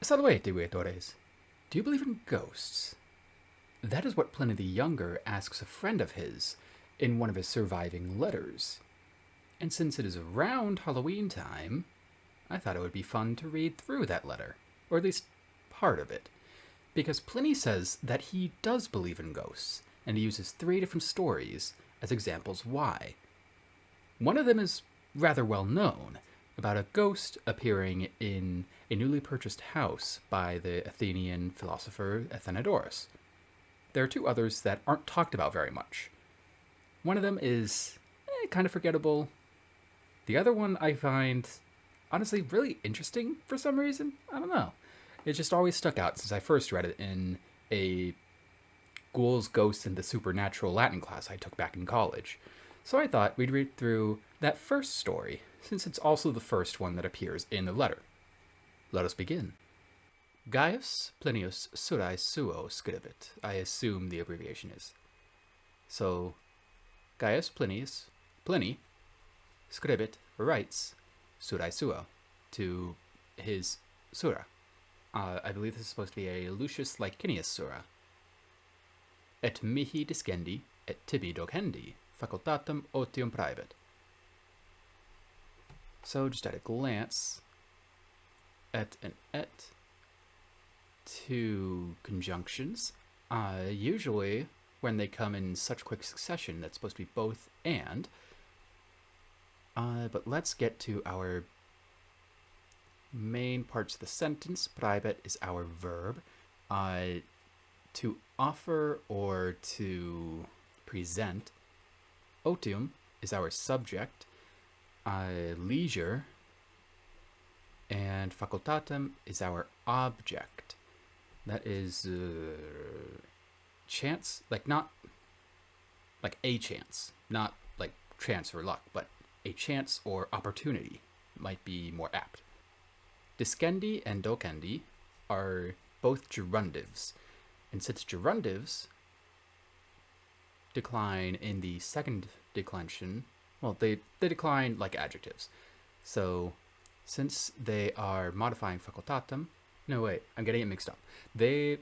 Salvete, vettores. Do you believe in ghosts? That is what Pliny the Younger asks a friend of his in one of his surviving letters. And since it is around Halloween time, I thought it would be fun to read through that letter, or at least part of it, because Pliny says that he does believe in ghosts, and he uses 3 different stories as examples why. One of them is rather well known, about a ghost appearing in a newly purchased house by the Athenian philosopher Athenodorus. There are 2 others that aren't talked about very much. One of them is kind of forgettable. The other one I find honestly really interesting for some reason. I don't know. It just always stuck out since I first read it in a Ghouls, Ghosts, and the Supernatural Latin class I took back in college. So I thought we'd read through that first story, since it's also the first one that appears in the letter. Let us begin. Gaius Plinius Surae Suo scribit. I assume the abbreviation is. So, Gaius Pliny, scribit, writes, Surae Suo, to his Sura. I believe this is supposed to be a Lucius Licinius Sura. Et mihi discendi, et tibi docendi, facultatem otium praebit. So, just at a glance, et and et, 2 conjunctions. Usually, when they come in such quick succession, that's supposed to be both and. But let's get to our main parts of the sentence. Praebit is our verb. To offer or to present. Otium is our subject. Leisure. And facultatem is our object. That is chance, like not like a chance, not like chance or luck, but a chance or opportunity might be more apt. Discendi and docendi are both gerundives, and since gerundives decline in the second declension, well, they decline like adjectives. So since they are modifying facultatem, no, wait, I'm getting it mixed up. They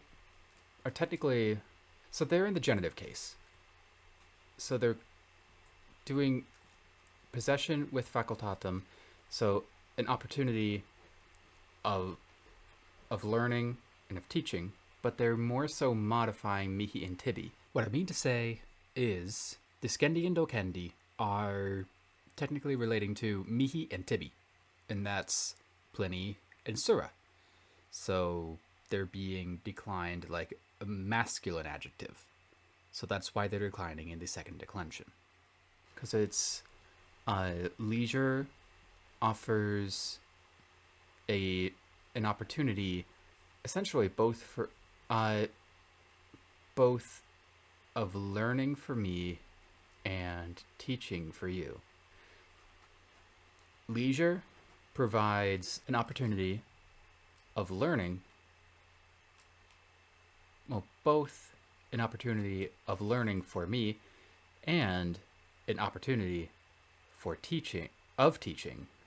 are technically, so they're in the genitive case. So they're doing possession with facultatem, so an opportunity of learning and of teaching, but they're more so modifying mihi and tibi. What I mean to say is, discendi and docendi are technically relating to mihi and tibi, and that's Pliny and Sura. So they're being declined like a masculine adjective. So that's why they're declining in the second declension. Because it's leisure offers an opportunity, essentially both for both of learning for me and teaching for you. Leisure provides an opportunity of learning, well, both an opportunity of learning for me and an opportunity for teaching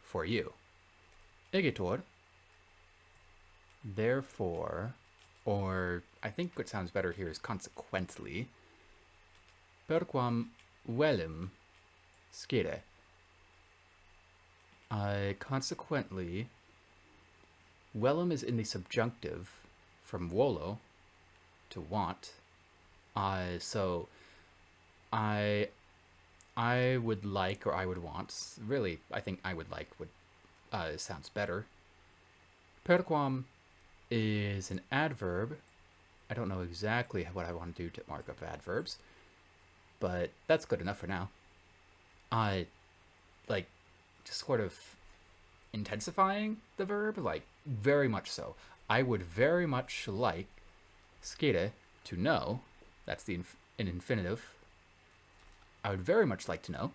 for you. Egetor, therefore, or I think what sounds better here is consequently, perquam velim scire. Consequently, velum is in the subjunctive from volo, to want. So I would like, or I would want. Really, I think I would like would sounds better. Perquam is an adverb. I don't know exactly what I want to do to mark up adverbs, but that's good enough for now. Like, just sort of intensifying the verb, like very much so. I would very much like scire, to know. That's an infinitive. I would very much like to know.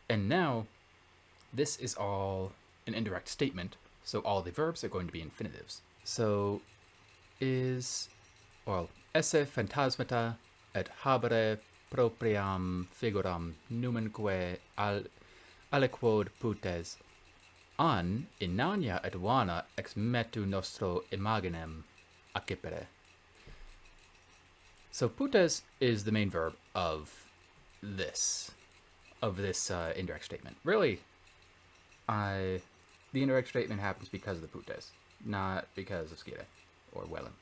And now, this is all an indirect statement, so all the verbs are going to be infinitives. So, esse phantasmata et habere propriam figuram numenque aliquod putes. an inania et vana ex metu nostro imaginem accipere. So putes is the main verb of this indirect statement. Really, the indirect statement happens because of the putes, not because of scire or velum.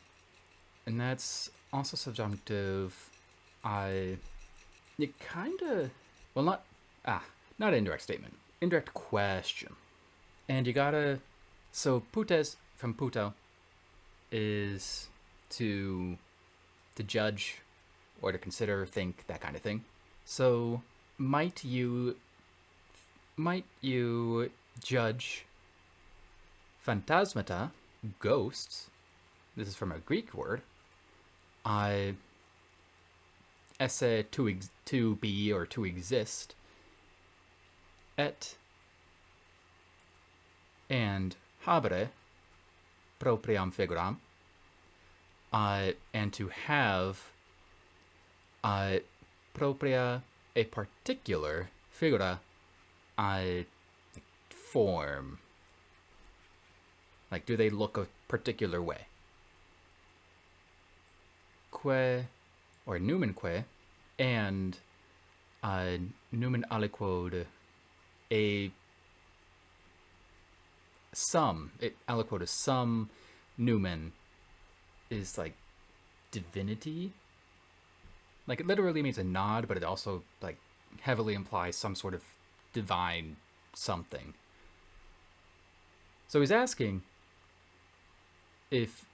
And that's also subjunctive. It kind of, well, not indirect statement, indirect question. And you gotta, so putes from puto is to judge or to consider, think, that kind of thing. So might you judge phantasmata, ghosts? This is from a Greek word. Esse to be or to exist, et and habere propriam figuram, and to have propria, a particular, figura, form. Like, do they look a particular way? Que, or numenque, and numen aliquod, a some, aliquod is some, numen is like divinity. Like, it literally means a nod, but it also like heavily implies some sort of divine something. So he's asking if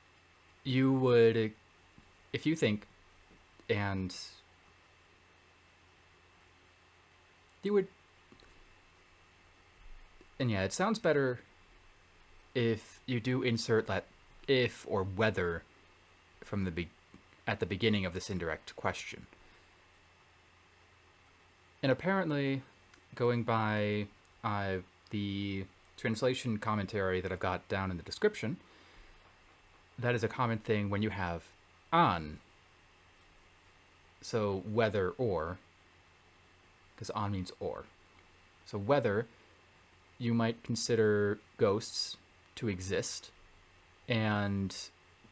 you think, and you would, and yeah, it sounds better if you do insert that if or whether from at the beginning of this indirect question. And apparently, going by the translation commentary that I've got down in the description, that is a common thing when you have an. So whether or, because an means or. So whether you might consider ghosts to exist and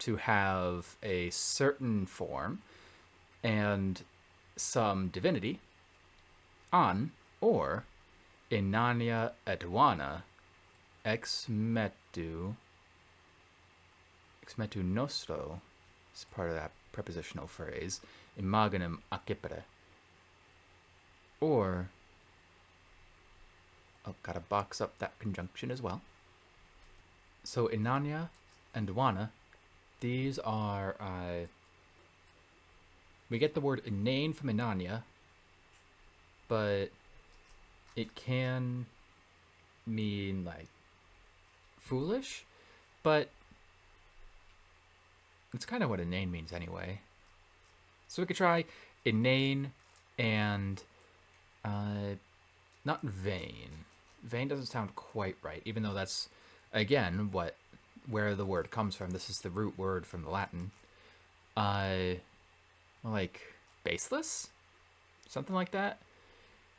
to have a certain form and some divinity, an, or inania et vana ex metu nostro, is part of that prepositional phrase, imaginem accipere. Or, gotta box up that conjunction as well. So inania and vana, these are, we get the word inane from inania, but it can mean like foolish, but it's kind of what inane means anyway. So we could try inane and not vain. Vain doesn't sound quite right, even though that's, again, where the word comes from. This is the root word from the Latin. Like baseless? Something like that?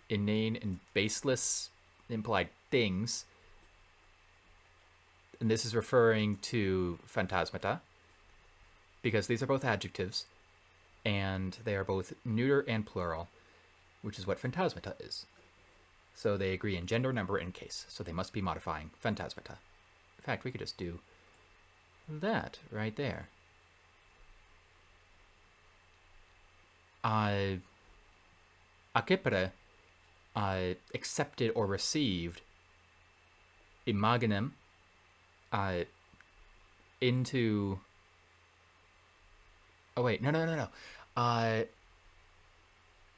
Inane and baseless implied things. And this is referring to phantasmata, because these are both adjectives, and they are both neuter and plural, which is what phantasmata is. So they agree in gender, number, and case, so they must be modifying phantasmata. In fact, we could just do that right there. Accipere, accepted or received, imaginem, into, oh wait, no.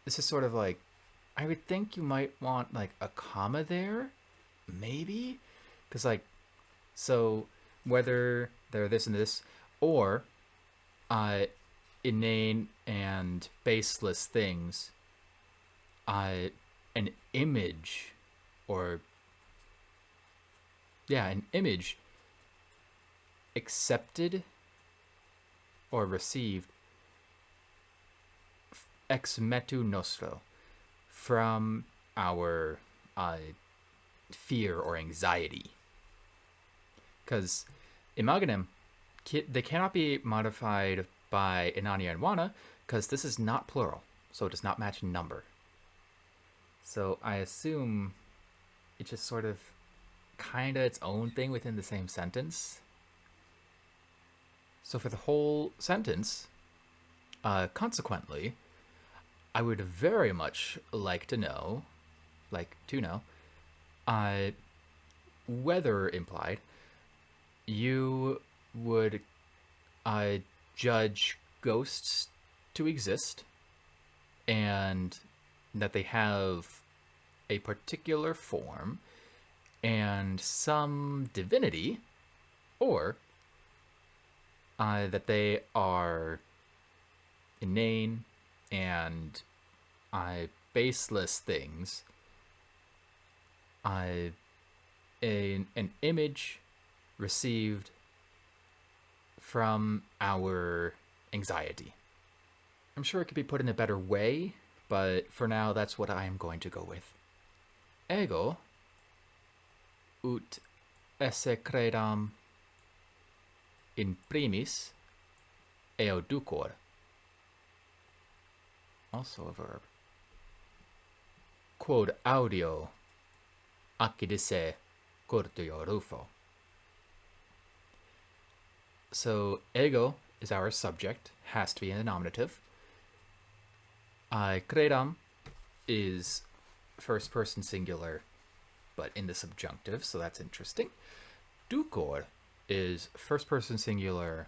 This is sort of like, I would think you might want like a comma there, maybe, because like, so whether they're this and this, or inane and baseless things, an image, or an image accepted or received ex metu nostro, from our fear or anxiety. because imaginem, they cannot be modified by inania and wana because this is not plural, so it does not match number. So I assume it's just sort of kind of its own thing within the same sentence. So for the whole sentence, consequently, I would very much like to know, whether implied you would judge ghosts to exist and that they have a particular form and some divinity, or that they are inane and baseless things, an image received from our anxiety. I'm sure it could be put in a better way, but for now, that's what I am going to go with. Ego ut esse credam in primis eo ducor. Also a verb. Quod audio accidisse curtio rufo. So ego is our subject, has to be in the nominative. Credam is first person singular, but in the subjunctive, so that's interesting. Ducor is first person singular,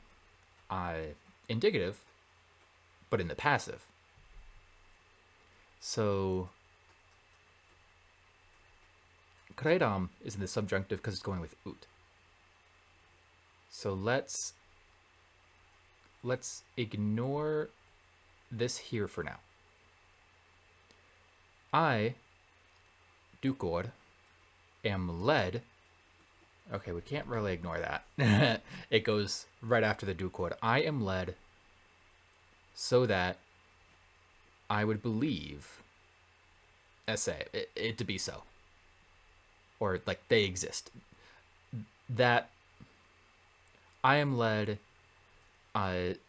indicative, but in the passive. So credam is in the subjunctive because it's going with ut. So let's ignore this here for now. I, ducor, am led. Okay, we can't really ignore that. It goes right after the ducor. I am led so that I would believe it to be so. Or like they exist. That I am led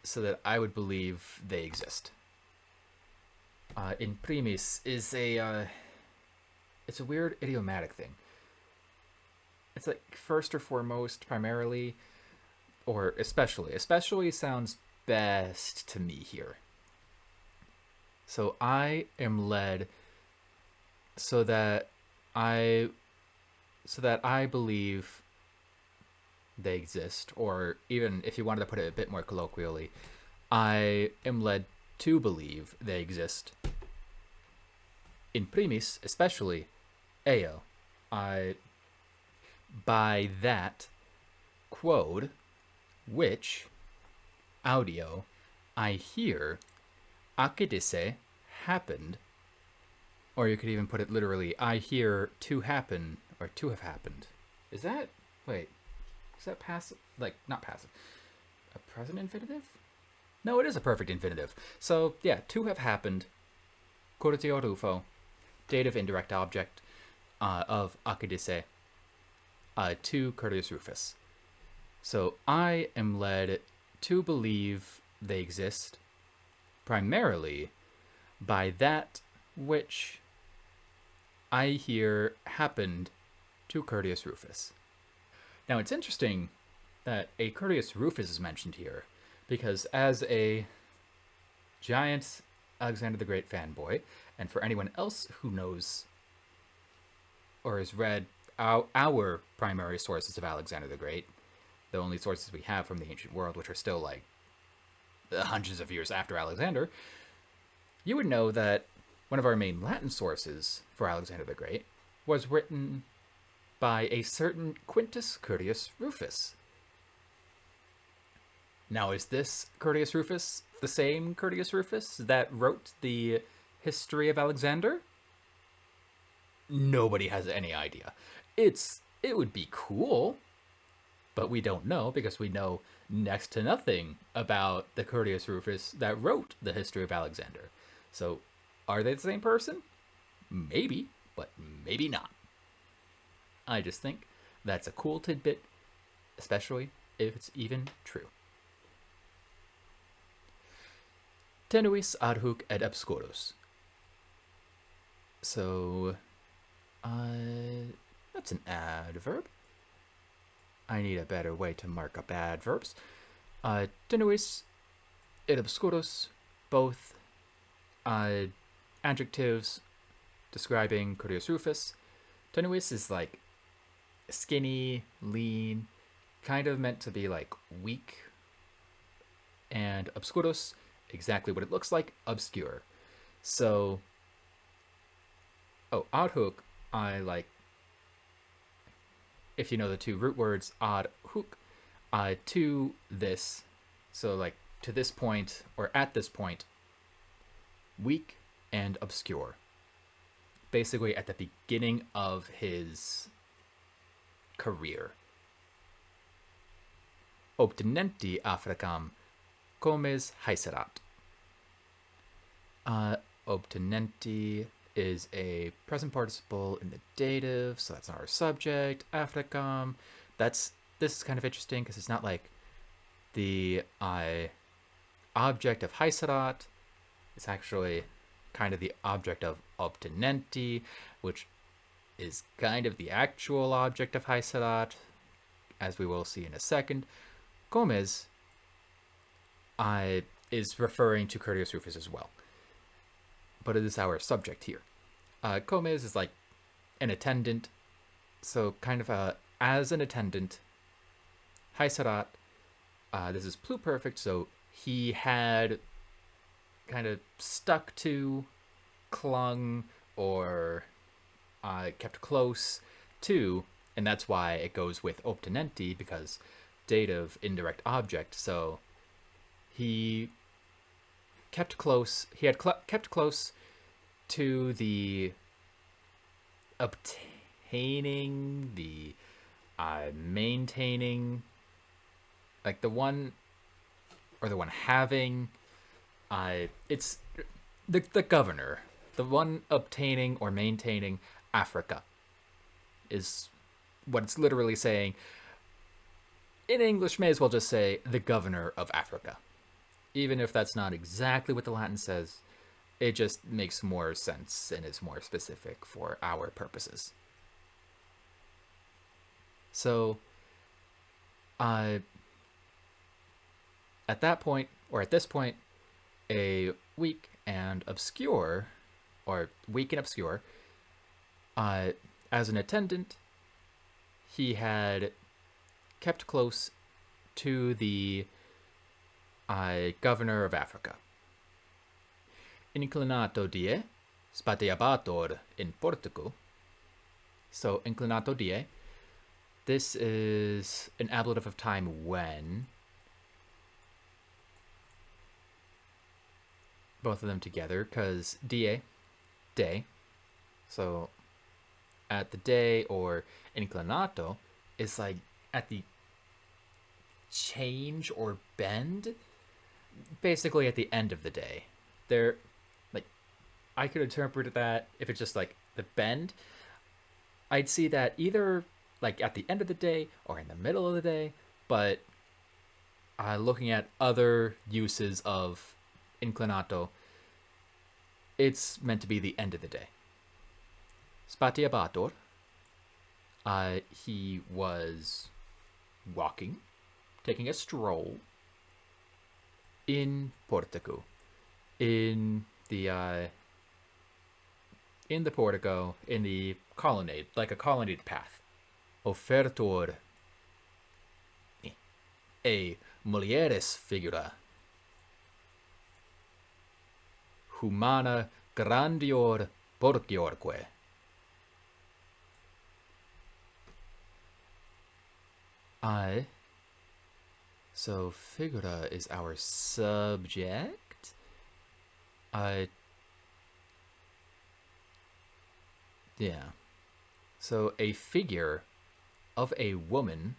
so that I would believe they exist. In primis is it's a weird idiomatic thing. It's like first or foremost, primarily, or especially. Especially sounds best to me here. So I am led so that I believe they exist, or even if you wanted to put it a bit more colloquially, I am led to believe they exist. In primis, especially, eo, by that, quod, which, audio, I hear, accidisse, happened, or you could even put it literally, I hear to happen, or to have happened. Is that passive? Like, not passive. A present infinitive? No, it is a perfect infinitive. So, yeah, to have happened, curtio rufo, dative indirect object of accidisse, to Curtius Rufus. So I am led to believe they exist primarily by that which I hear happened to Curtius Rufus. Now it's interesting that a Curtius Rufus is mentioned here, because as a giant Alexander the Great fanboy, and for anyone else who knows or has read our primary sources of Alexander the Great, the only sources we have from the ancient world, which are still like hundreds of years after Alexander, you would know that one of our main Latin sources for Alexander the Great was written by a certain Quintus Curtius Rufus. Now, is this Curtius Rufus the same Curtius Rufus that wrote the history of Alexander? Nobody has any idea. It would be cool, but we don't know because we know next to nothing about the Curtius Rufus that wrote the history of Alexander. So, are they the same person? Maybe, but maybe not. I just think that's a cool tidbit especially if it's even true. Tenuis ad hoc et obscurus. So, that's an adverb. I need a better way to mark up adverbs. Tenuis et obscurus, both adjectives describing Curius Rufus. Tenuis is like skinny, lean, kind of meant to be like weak. And obscurus, exactly what it looks like, obscure. So, ad hoc, I like, if you know the two root words, ad hoc, to this. So, like, to this point, or at this point, weak and obscure. Basically, at the beginning of his career. Obtenenti Africam comes haeserat. Obtenenti is a present participle in the dative, so that's not our subject. Africam, this is kind of interesting because it's not like the object of haeserat. It's actually kind of the object of obtenenti, which is kind of the actual object of haeserat, as we will see in a second. Comes is referring to Curius Rufus as well, but it is our subject here. Comes is like an attendant, so kind of as an attendant. Haeserat, this is pluperfect, so he had kind of stuck to, clung, or kept close to, and that's why it goes with obtenenti, because dative, indirect object, so he kept close, kept close to the obtaining, the maintaining, like the one, or the one having, it's the governor, the one obtaining or maintaining Africa, is what it's literally saying. In English, may as well just say the governor of Africa. Even if that's not exactly what the Latin says, it just makes more sense and is more specific for our purposes. So, at that point, or at this point, a weak and obscure, as an attendant, he had kept close to the governor of Africa. Inclinato die, spateabator in Portugal. So, inclinato die, this is an ablative of time when. Both of them together, because die, day. So, at the day, or inclinato, is like at the change or bend, basically at the end of the day. There, like, I could interpret that if it's just like the bend. I'd see that either like at the end of the day or in the middle of the day, but looking at other uses of inclinato, it's meant to be the end of the day. Spatiabator, he was walking, taking a stroll in Portico, in the portico, in the colonnade, like a colonnade path. Offertor e mulieris figura humana grandior porciorque. So figura is our subject. Yeah. So a figure of a woman.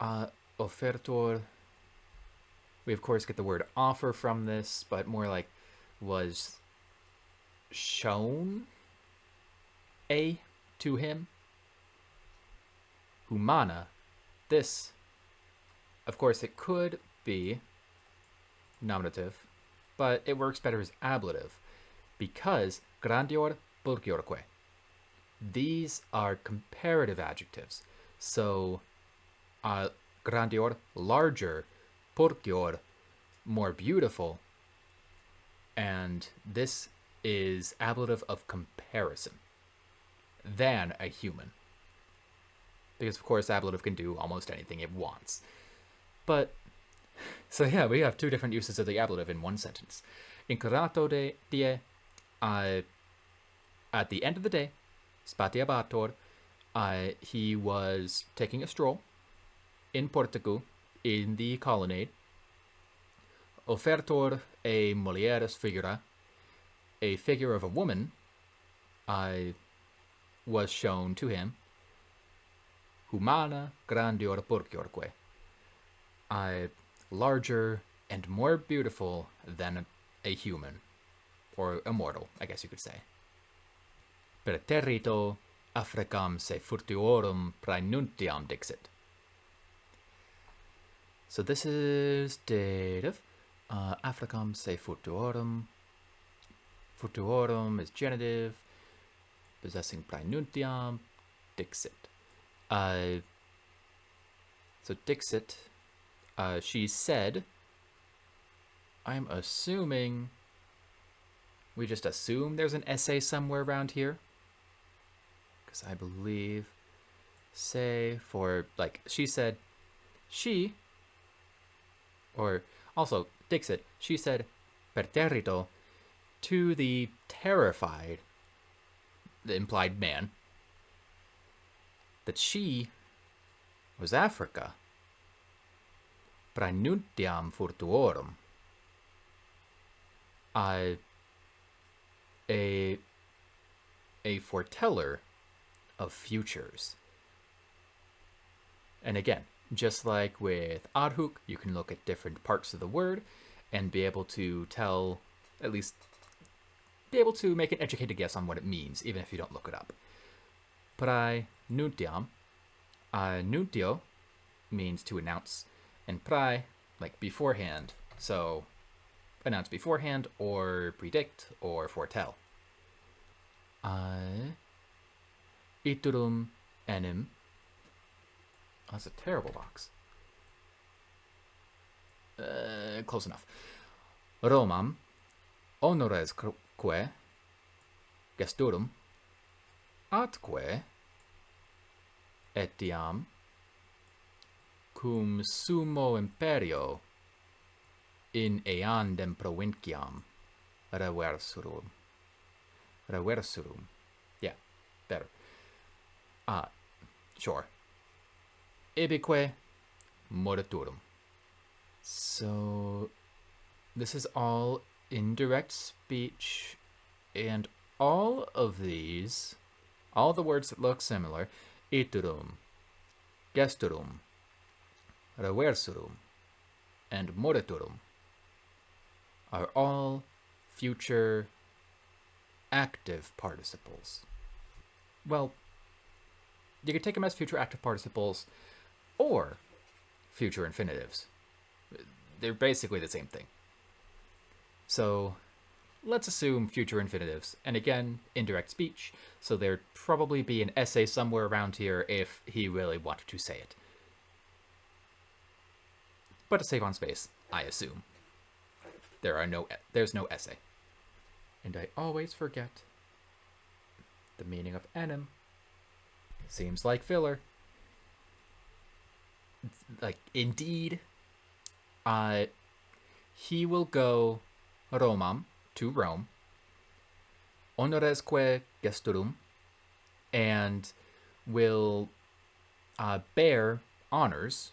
Offertor. We of course get the word offer from this, but more like was shown to him. humana. This, of course, it could be nominative, but it works better as ablative because grandior pulchiorque. These are comparative adjectives. So, grandior, larger, pulchior, more beautiful, and this is ablative of comparison than a human. Because, of course, ablative can do almost anything it wants. But, so yeah, we have two different uses of the ablative in one sentence. Incurato de die, at the end of the day, spatiabator, he was taking a stroll in Portico, in the colonnade. Offertor e mulieres figura, a figure of a woman, was shown to him. Humana grandior purciorque, larger and more beautiful than a human, or a mortal, I guess you could say. Preterito Africam se furtiorum praenuntiam dixit. So this is dative. Africam se furtiorum. Furtiorum is genitive. Possessing praenuntiam dixit. So dixit, she said, I'm assuming, we just assume there's an essay somewhere around here. Because I believe, say, for, like, she said, she, or also, dixit, she said, perterrito, to the terrified, the implied man, that she was Africa. Praenuntiam furtuorum. A foreteller of futures. And again, just like with adhoc, you can look at different parts of the word and be able to tell, at least be able to make an educated guess on what it means, even if you don't look it up. Praenuntiam, nuntio means to announce, and prae, like beforehand. So, announce beforehand, or predict, or foretell. Iterum enim. Oh, that's a terrible box. Close enough. Romam, honoresque gesturum, atque etiam cum sumo imperio in eandem provinciam reversurum. Yeah, better. Sure. Ibique moriturum. So, this is all indirect speech, and all of these, all the words that look similar, iterum, gesturum, reversurum, and moriturum, are all future active participles. Well, you could take them as future active participles or future infinitives. They're basically the same thing. So let's assume future infinitives. And again, indirect speech, so there'd probably be an essay somewhere around here if he really wanted to say it. But to save on space, I assume. There's no essay. And I always forget the meaning of enim. Seems like filler. Like, indeed, he will go Romam, to Rome, honoresque gesturum, and will bear honors.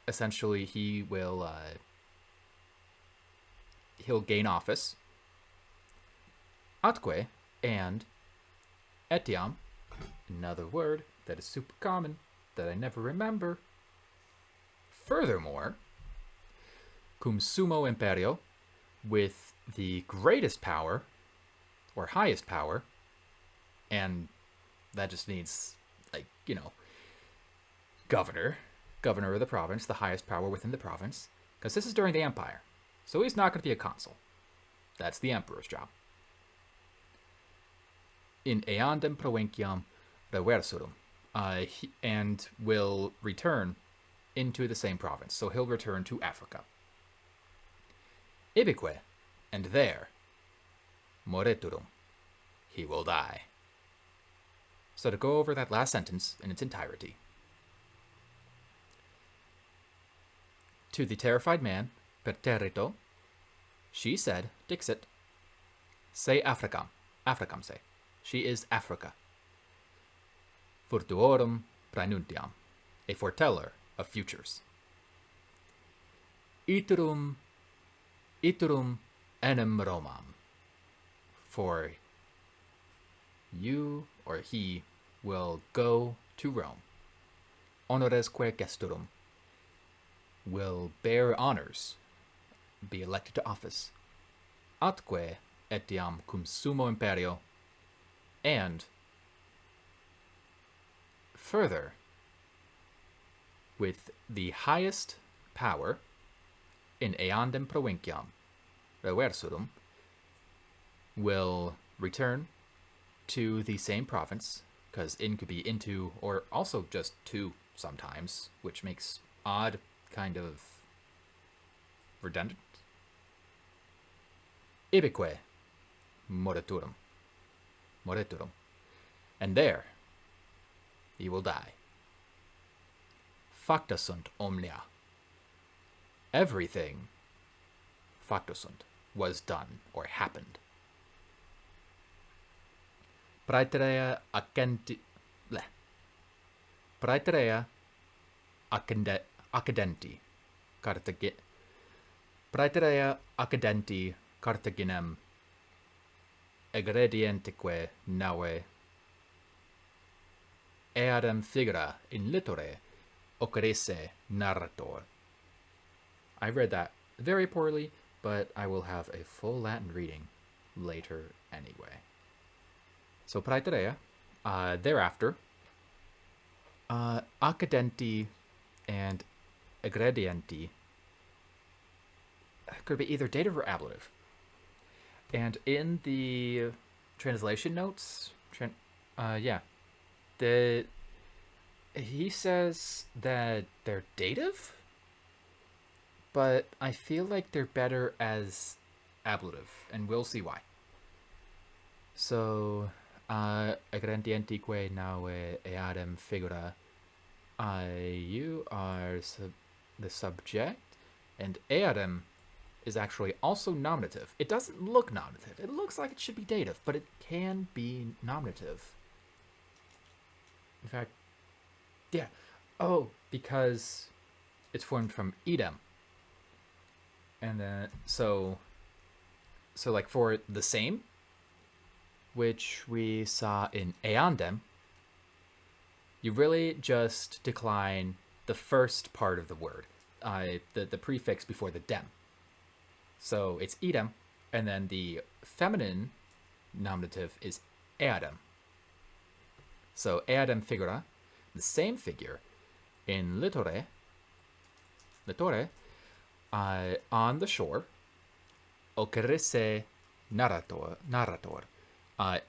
Essentially, he'll gain office. Atque, and etiam, another word that is super common that I never remember. Furthermore, cum sumo imperio, with the greatest power, or highest power, and that just needs, like, governor of the province, the highest power within the province, because this is during the empire. So he's not going to be a consul. That's the emperor's job. In eandem provinciam reversurum, and will return into the same province. So he'll return to Africa. Ibique, and there, moriturum, he will die. So to go over that last sentence in its entirety. To the terrified man, perterrito, she said, dixit, se Africam, Africam se, she is Africa. Furtuorum praenuntiam, a foreteller of futures. Iterum enim Romam, for you or he will go to Rome. Honoresque gesturum, will bear honors, be elected to office. Atque etiam cum sumo imperio, and further, with the highest power in eandem provinciam reversurum, will return to the same province, because in could be into, or also just to sometimes, which makes odd kind of redundant. Ibique moriturum, and there he will die. Facta sunt omnia, everything facta sunt was done or happened. Praeterea accedenti Carthaginem egredientique nave eadem figura in littore occurrisse narrator. I read that very poorly, but I will have a full Latin reading later anyway. So praeterea, thereafter, accedenti and egredienti could be either dative or ablative. And in the translation notes, he says that they're dative, but I feel like they're better as ablative, and we'll see why. So, egredientique nave eadem figura, you are the subject, and eadem is actually also nominative. It doesn't look nominative. It looks like it should be dative, but it can be nominative. In fact, yeah. Oh, because it's formed from idem. And then, so like for the same, which we saw in eandem, you really just decline the first part of the word, the prefix before the dem. So it's idem, and then the feminine nominative is eadem. So eadem figura, the same figure, in littore, on the shore, occurrisse narrator.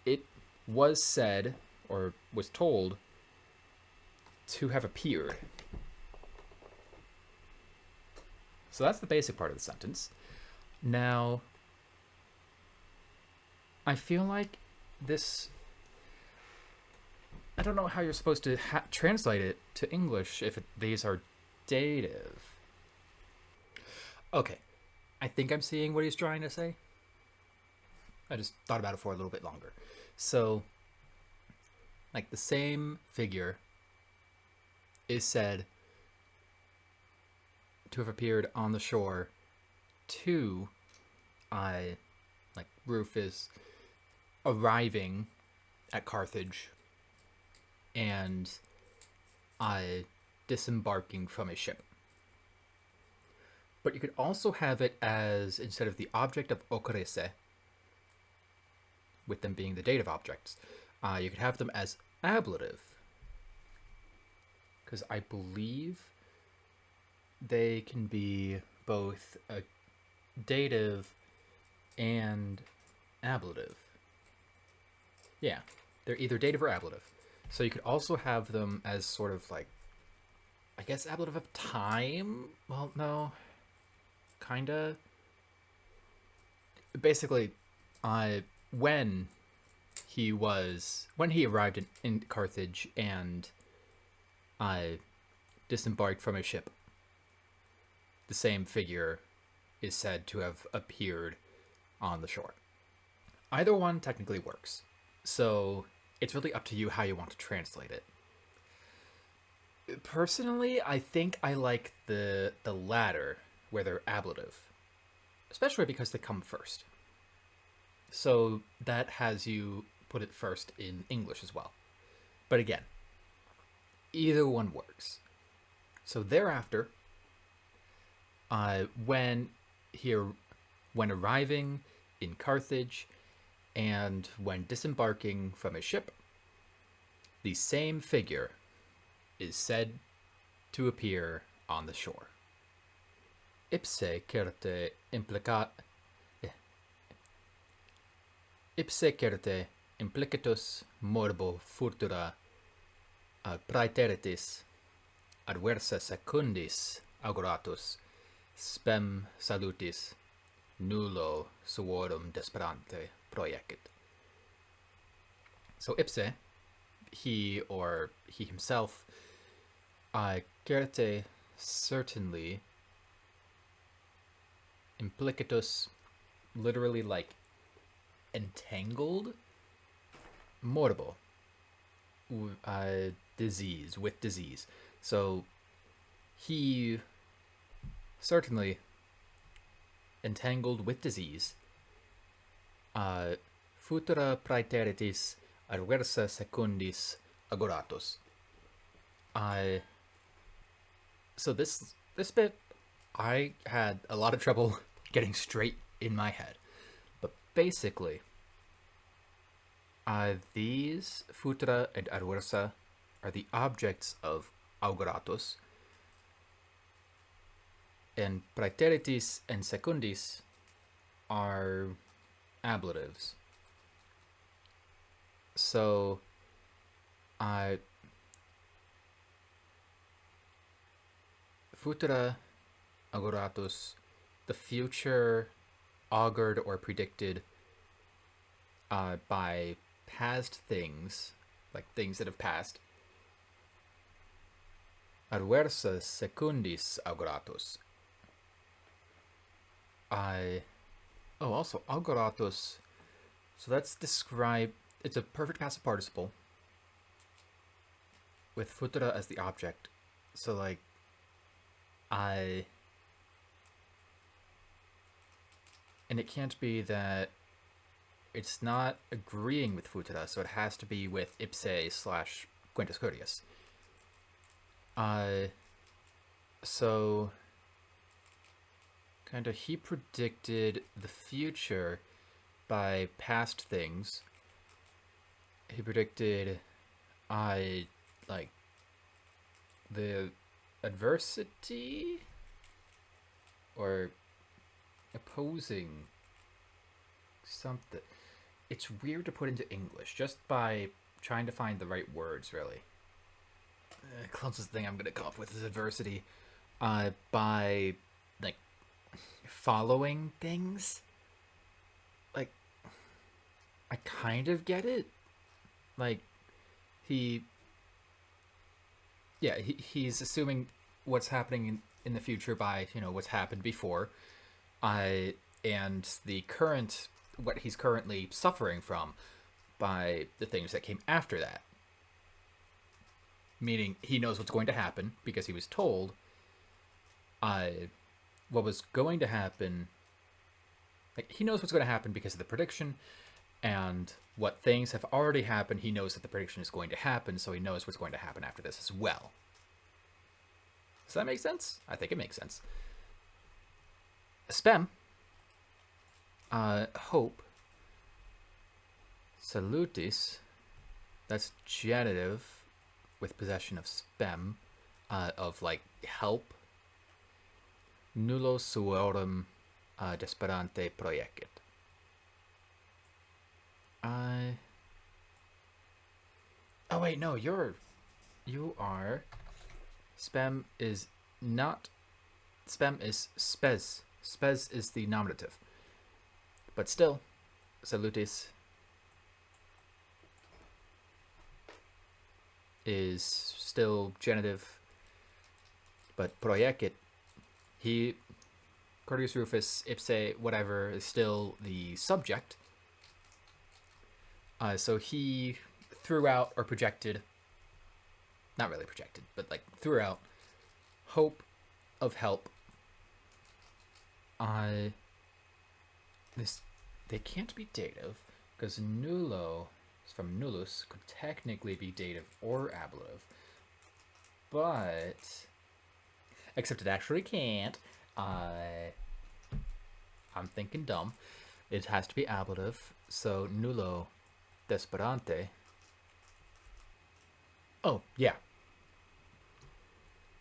It was said, or was told, to have appeared. So that's the basic part of the sentence. Now, I feel like this, I don't know how you're supposed to translate it to English if these are dative. Okay, I think I'm seeing what he's trying to say. I just thought about it for a little bit longer. So, like the same figure is said to have appeared on the shore to like Rufus arriving at Carthage and disembarking from a ship. But you could also have it as, instead of the object of occurrisse, with them being the dative objects, you could have them as ablative. because I believe they can be both a dative and ablative. Yeah, they're either dative or ablative. So you could also have them as sort of like, I guess, ablative of time? Well, no. Kinda. Basically, when when he arrived in Carthage and disembarked from his ship, the same figure is said to have appeared on the shore. Either one technically works. So it's really up to you how you want to translate it. Personally, I think I like the latter, where they're ablative, especially because they come first. So that has you put it first in English as well. But again, either one works. So thereafter, when here, when arriving in Carthage, and when disembarking from his ship, the same figure is said to appear on the shore. Ipse certe implicatus morbo futura praeteritis adversa secundis auguratus spem salutis nullo suorum desperante proyecit. So ipse, he or he himself, certe, certainly, implicatus, literally like entangled, morbo, disease, with disease. So he certainly entangled with disease, futura praeteritis adversa secundis agoratus. So this bit, I had a lot of trouble getting straight in my head. But basically, these futura and adversa are the objects of auguratus, and praeteritis and secundis are ablatives. So, futura auguratus, the future augured or predicted by past things, like things that have passed. Adversa secundis auguratus. Also auguratus. So that's described. It's a perfect passive participle with futura as the object. So like, and it can't be that it's not agreeing with futura, so it has to be with ipse / Quintus Curtius. So kind of he predicted the future by past things. He predicted like the adversity or opposing something. It's weird to put into English just by trying to find the right words, really. The closest thing I'm going to come up with is adversity. By, like, following things. Like, I kind of get it. Like, he's assuming what's happening in the future by, what's happened before. And the current, what he's currently suffering from by the things that came after that. Meaning he knows what's going to happen because he was told what was going to happen. Like, he knows what's going to happen because of the prediction, and what things have already happened, he knows that the prediction is going to happen, so he knows what's going to happen after this as well. Does that make sense? I think it makes sense. Spem, hope, salutis, that's genitive with possession of spem, of like help. Nullo suorum desperante proyecit. Oh wait, no, you are. Spem is not. Spem is spes. Spes is the nominative. But still, salutis is still genitive. But proyecit, he, Curtius Rufus, ipse, whatever, is still the subject. So he threw out or projected, not really projected, but like threw out hope of help. They can't be dative because nullo from nullus could technically be dative or ablative, but except it actually can't. I'm thinking dumb. It has to be ablative, so nullo desperante. Oh, yeah.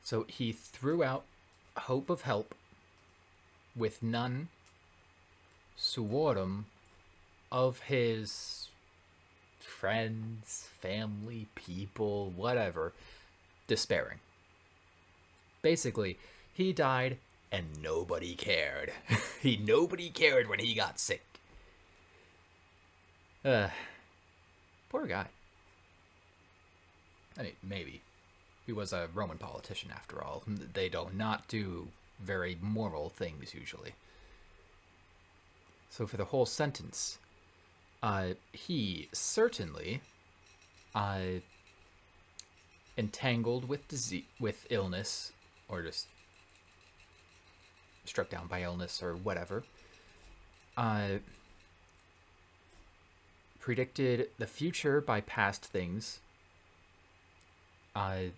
So he threw out hope of help with none suorum of his friends, family, people, whatever, despairing. Basically, he died and nobody cared. Nobody cared when he got sick. Poor guy. I mean, maybe. He was a Roman politician after all. They do not do very moral things usually. So for the whole sentence, he certainly entangled with disease, with illness, or just struck down by illness or whatever, predicted the future by past things. I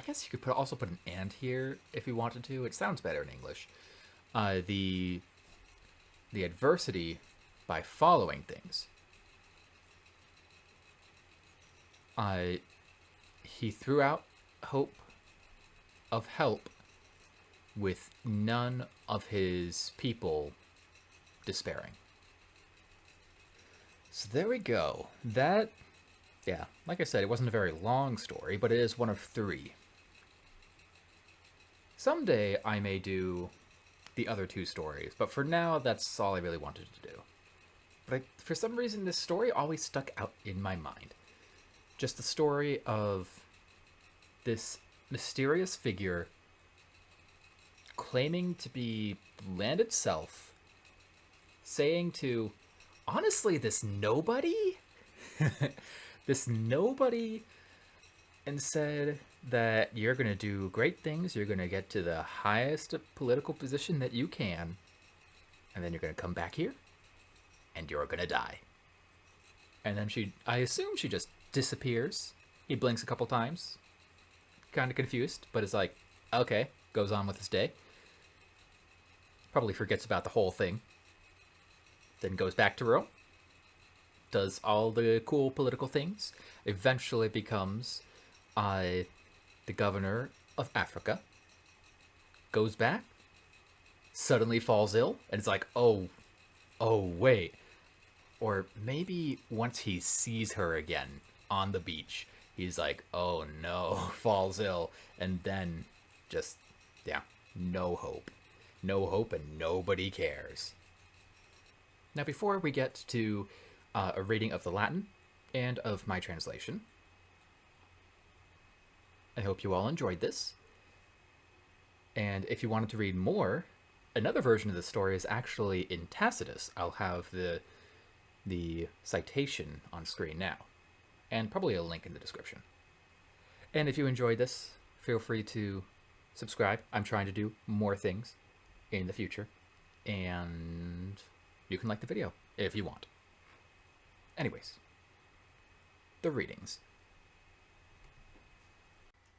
guess you could also put an and here if you wanted to. It sounds better in English. The adversity by following things. He threw out hope of help with none of his people despairing. So there we go. That, yeah, like I said, it wasn't a very long story, but it is one of 3. Someday I may do the other 2 stories, but for now, that's all I really wanted to do. But for some reason, this story always stuck out in my mind. Just the story of this mysterious figure claiming to be land itself, saying to, honestly, this nobody, and said that you're going to do great things, you're going to get to the highest political position that you can, and then you're going to come back here, and you're going to die. And then I assume she just disappears. He blinks a couple times, kind of confused, but is like, okay, goes on with his day. Probably forgets about the whole thing. Then goes back to Rome, does all the cool political things, eventually becomes the governor of Africa, goes back, suddenly falls ill, and it's like, oh wait. Or maybe once he sees her again on the beach, he's like, oh no, falls ill, and then just, yeah, no hope. No hope and nobody cares. Now, before we get to a reading of the Latin and of my translation, I hope you all enjoyed this. And if you wanted to read more, another version of the story is actually in Tacitus. I'll have the citation on screen now, and probably a link in the description. And if you enjoyed this, feel free to subscribe. I'm trying to do more things in the future, and you can like the video if you want. Anyways, the readings.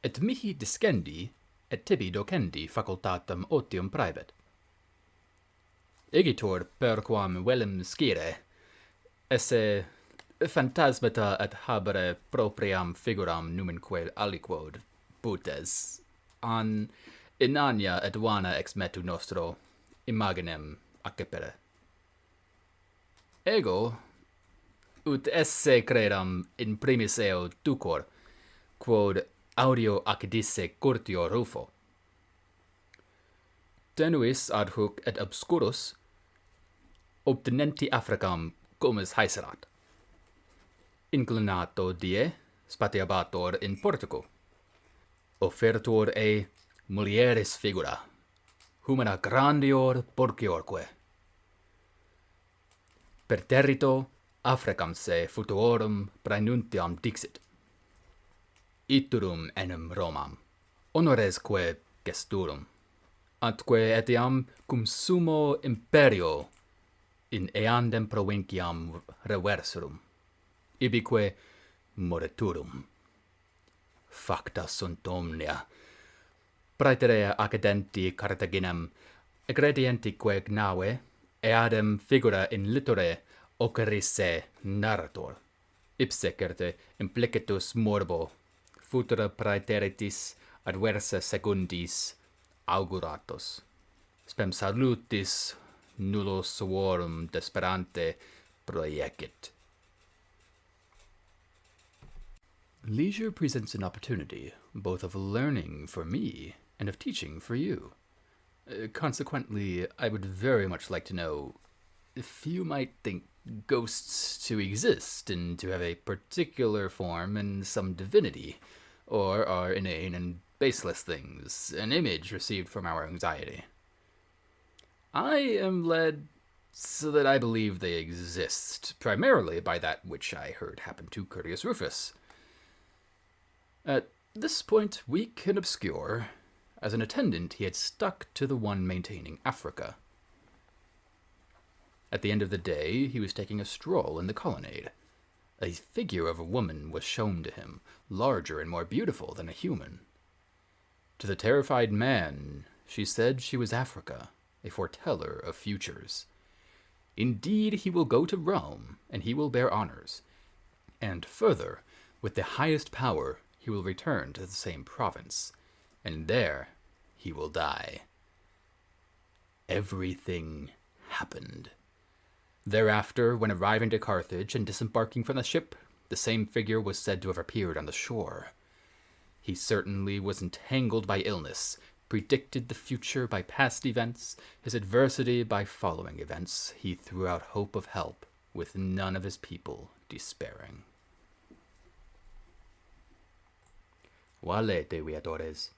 Et mihi discendi, et tibi docendi facultatem otium praebit. Igitur perquam velum scire, esse phantasmata et habere propriam figuram numenque aliquod putes, an inania et vana ex metu nostro imaginem accepere. Ego, ut esse credam in primis eo ducor, quod audio accidisse curtio rufo. Tenuis ad hoc et obscurus obtenenti Africam comes haeserat. Inclinato die spatiabator in Portuco. Offertor mulieris figura, humana grandior porciorque. Perterrito Africam se futuorum praenuntiam dixit. Iturum enim Romam, honoresque gesturum, atque etiam cum sumo imperio in eandem provinciam reverserum, ibique moriturum. Facta sunt omnia. Praeterea accedenti Carthaginem, eggredientique nave, eadem figura in littore ocerisse narrator. Ipse certe implicitus morbo, futura praeteritis adversa secundis auguratos. Spem salutis nullo suorum desperante proiecit. Leisure presents an opportunity, both of learning for me and of teaching for you. Consequently, I would very much like to know if you might think ghosts to exist and to have a particular form and some divinity, or are inane and baseless things, an image received from our anxiety. I am led so that I believe they exist, primarily by that which I heard happen to Curtius Rufus. At this point, weak and obscure, as an attendant he had stuck to the one maintaining Africa. At the end of the day, he was taking a stroll in the colonnade. A figure of a woman was shown to him, larger and more beautiful than a human. To the terrified man, she said she was Africa, a foreteller of futures. Indeed, he will go to Rome, and he will bear honors. And further, with the highest power, he will return to the same province, and there he will die. Everything happened. Thereafter, when arriving to Carthage and disembarking from the ship, the same figure was said to have appeared on the shore. He certainly was entangled by illness, predicted the future by past events, his adversity by following events. He threw out hope of help, with none of his people despairing. Valete, viatores.